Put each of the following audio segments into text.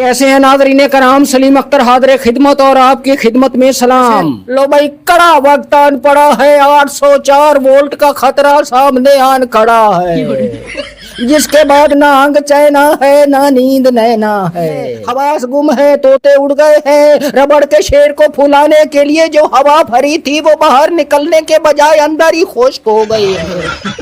कैसे हैं नाज़रीन कराम, सलीम अख्तर हाज़िर खिदमत और आपकी खिदमत में सलाम। लो भाई, कड़ा वक्त आन पड़ा है, 804 वोल्ट का खतरा सामने आन खड़ा है, जिसके बाद ना अंग चैना है ना नींद नैना है, हवास गुम है, तोते उड़ गए हैं, रबड़ के शेर को फुलाने के लिए जो हवा भरी थी वो बाहर निकलने के बजाय अंदर ही खुश्क हो गई है।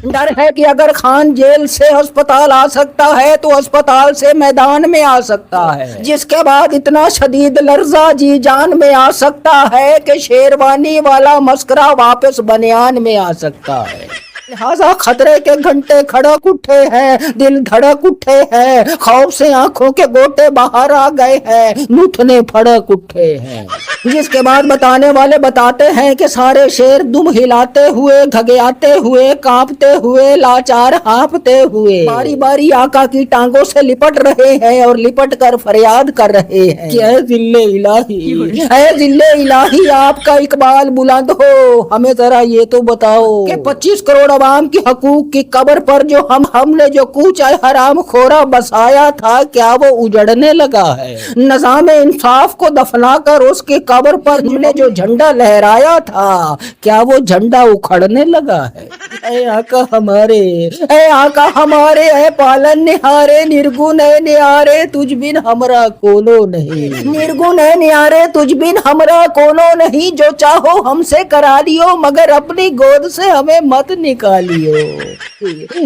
डर है कि अगर खान जेल से अस्पताल आ सकता है तो अस्पताल से मैदान में आ सकता है, जिसके बाद इतना शदीद लर्जा जी जान में आ सकता है कि शेरवानी वाला मस्करा वापस बनियान में आ सकता है। लिहाजा खतरे के घंटे खड़क उठे हैं, दिल धड़क उठे हैं, खौफ से आंखों के गोटे बाहर आ गए हैं, घुटने फड़क उठे हैं। जिसके बाद बताने वाले बताते हैं कि सारे शेर दुम हिलाते हुए, घगयाते हुए, कांपते हुए, लाचार हाँफते हुए बारी बारी आका की टांगों से लिपट रहे हैं और लिपट कर फरियाद कर रहे हैं कि ऐ जिल्ले इलाही, ऐ जिल्ले इलाही, आपका इकबाल बुलंद हो, हमें जरा ये तो बताओ कि 25 करोड़ आवाम की हकूक की कब्र पर जो हमने जो कूचा हराम खोरा बसाया था, क्या वो उजड़ने लगा है? निज़ाम इंसाफ को दफना कर उसकी कब्र पर हमने जो झंडा लहराया था, क्या वो झंडा उखड़ने लगा है? ऐ आका हमारे, ऐ आका हमारे, ऐ पालन निहारे, निर्गुण है निहारे, तुझ बिन हमरा कोनो नहीं, निर्गुण है निहारे, तुझ बिन हमरा कोनो नहीं, जो चाहो हमसे करा लियो, मगर अपनी गोद से हमें मत निकालियो।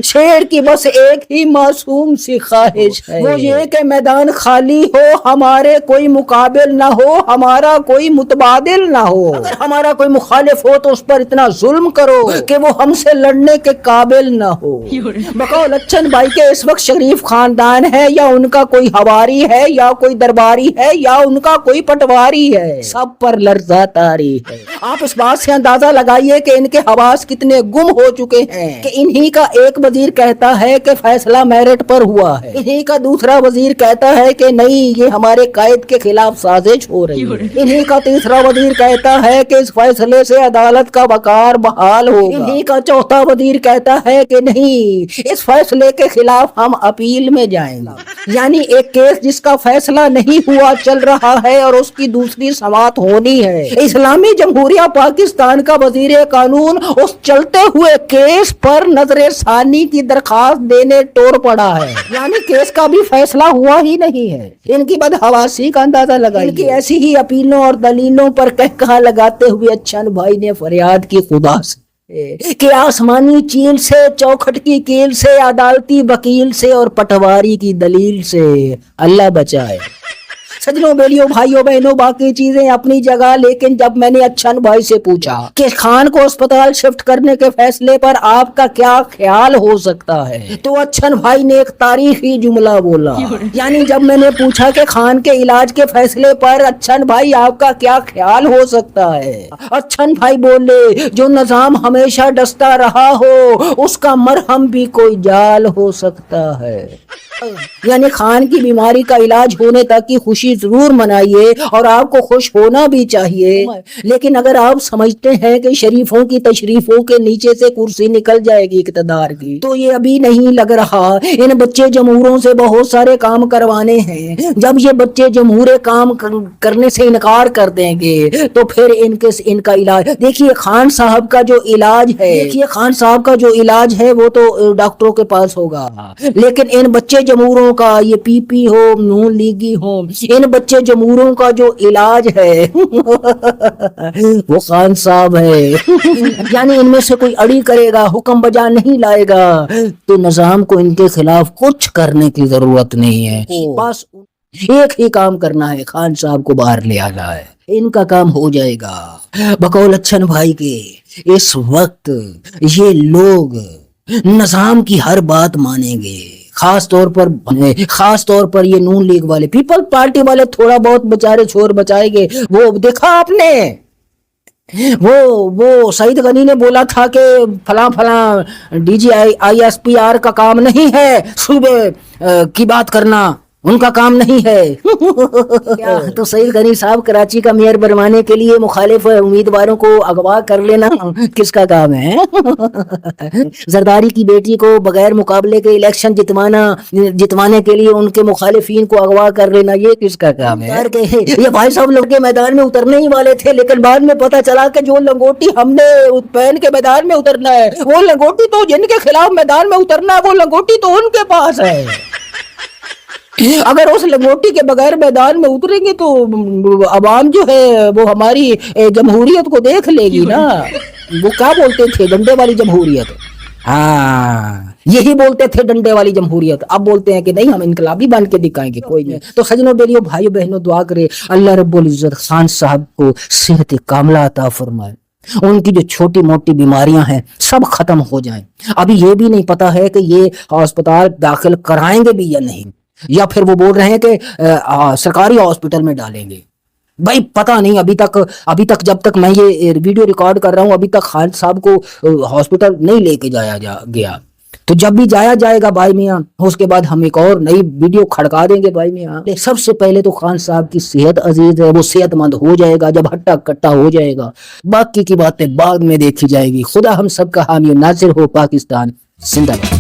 शेर की बस एक ही मासूम सी ख्वाहिश है, वो ये कि मैदान खाली हो, हमारे कोई मुकाबिल ना हो, हमारा कोई मुतबादिल ना हो। अगर हमारा कोई मुखालिफ हो तो उस पर इतना जुल्म करो कि वो हमसे लड़ने के काबिल ना हो। बकौल लच्छन भाई के इस वक्त शरीफ खानदान है, या उनका कोई हवारी है, या कोई दरबारी है, या उनका कोई पटवारी है, सब पर लर्जा तारी है। आप इस बात से अंदाजा लगाइए कि इनके हवास कितने गुम हो चुके हैं कि इन्हीं का एक वजीर कहता है कि फैसला मेरिट पर हुआ है, इन्हीं का दूसरा वजीर कहता है कि नहीं, ये हमारे कायद के खिलाफ साजिश हो रही है, इन्हीं का तीसरा वजीर कहता है कि इस फैसले से अदालत का वकार बहाल होगा, इन्हीं का चौथा वजीर कहता है कि नहीं, इस फैसले के खिलाफ हम अपील में जाएंगे। यानी एक केस जिसका फैसला नहीं हुआ चल रहा है और उसकी दूसरी समाअत होनी है। इस्लामी जमहूरिया पाकिस्तान का वजीर कानून उस चलते हुए केस पर नजरे सानी की दरखास्त देने टोर पड़ा है, यानी केस का भी फैसला हुआ ही नहीं है। इनकी बदहवासी का अंदाजा लगाइए। इनकी ऐसी ही अपीलों और दलीलों पर कहकहा लगाते हुए अच्छन भाई ने फरियाद की खुदा से कि आसमानी चील से, चौखट की कील से, अदालती वकील से और पटवारी की दलील से अल्लाह बचाए। सजनों, बेलियों, भाइयों, बहनों, बाकी चीजें अपनी जगह, लेकिन जब मैंने अच्छन भाई से पूछा कि खान को अस्पताल शिफ्ट करने के फैसले पर आपका क्या ख्याल हो सकता है, तो अच्छन भाई ने एक तारीखी जुमला बोला। यानी जब मैंने पूछा कि खान के इलाज के फैसले पर अच्छन भाई आपका क्या ख्याल हो सकता है, अच्छन भाई बोले, जो निजाम हमेशा डसता रहा हो उसका मरहम भी कोई जाल हो सकता है। यानी खान की बीमारी का इलाज होने तक की खुशी जरूर मनाइए और आपको खुश होना भी चाहिए, लेकिन अगर आप समझते हैं कि शरीफों की तशरीफों के नीचे से कुर्सी निकल जाएगी इक़्तिदार की, तो ये अभी नहीं लग रहा। इन बच्चे जमहूरों से बहुत सारे काम करवाने हैं। जब ये बच्चे जमहूरे काम करने से इनकार कर देंगे तो फिर इनका इलाज देखिए। खान साहब का जो इलाज है, देखिए खान साहब का जो इलाज है वो तो डॉक्टरों के पास होगा, लेकिन इन बच्चे जमहूरों का, ये पीपी हो, नून लीगी हो, इन बच्चे जमहूरों का जो इलाज है वो खान साहब है। यानी इनमें से कोई अड़ी करेगा, हुक्म बजा नहीं लाएगा, तो निजाम को इनके खिलाफ कुछ करने की जरूरत नहीं है। बस एक ही काम करना है, खान साहब को बाहर ले आना है, इनका काम हो जाएगा। बकौल अच्छन भाई के इस वक्त ये लोग निजाम की हर बात मानेंगे, खास तौर पर ये नून लीग वाले, पीपल पार्टी वाले थोड़ा बहुत बेचारे छोर बचाएंगे। वो देखा आपने, वो सईद गनी ने बोला था कि फला DGI ISPR का काम नहीं है सूबे की बात करना, ان کا کام نہیں ہے تو سعید غنی صاحب کراچی کا میئر بنوانے کے لیے مخالف امیدواروں کو اغوا کر لینا کس کا کام ہے؟ زرداری کی بیٹی کو بغیر مقابلے کے الیکشن جتوانے کے لیے ان کے مخالفین کو اغوا کر لینا یہ کس کا کام ہے؟ یہ بھائی صاحب لوگ کے میدان میں اترنے ہی والے تھے، لیکن بعد میں پتا چلا کہ جو لنگوٹی ہم نے پہن کے میدان میں اترنا ہے، وہ لنگوٹی تو جن کے خلاف میدان میں اترنا ہے وہ لنگوٹی تو ان کے پاس ہے۔ اگر اس لنگوٹی کے بغیر میدان میں اتریں گے تو عوام جو ہے وہ ہماری جمہوریت کو دیکھ لے گی نا۔ وہ کیا بولتے تھے؟ ڈنڈے والی جمہوریت۔ ہاں یہی بولتے تھے ڈنڈے والی جمہوریت، اب بولتے ہیں کہ نہیں ہم انقلابی بن کے دکھائیں گے۔ کوئی نہیں تو سجنوں بیلیوں بھائیو بہنوں دعا کرے اللہ رب العزت خان صاحب کو صحت کاملہ عطا فرمائے، ان کی جو چھوٹی موٹی بیماریاں ہیں سب ختم ہو جائیں۔ ابھی یہ بھی نہیں پتا ہے کہ یہ ہسپتال داخل کرائیں گے بھی یا نہیں، یا پھر وہ بول رہے ہیں کہ سرکاری ہاسپٹل میں ڈالیں گے۔ بھائی پتہ نہیں، ابھی تک جب تک میں یہ ویڈیو ریکارڈ کر رہا ہوں ابھی تک خالد صاحب کو ہاسپٹل نہیں لے کے جایا گیا، تو جب بھی جایا جائے گا بھائی میاں اس کے بعد ہم ایک اور نئی ویڈیو کھڑکا دیں گے بھائی میاں۔ سب سے پہلے تو خان صاحب کی صحت عزیز ہے، وہ صحت مند ہو جائے گا جب ہٹا کٹا ہو جائے گا، باقی کی باتیں بعد میں دیکھی جائے گی۔ خدا ہم سب کا حامی و ناصر ہو۔ پاکستان زندہ باد۔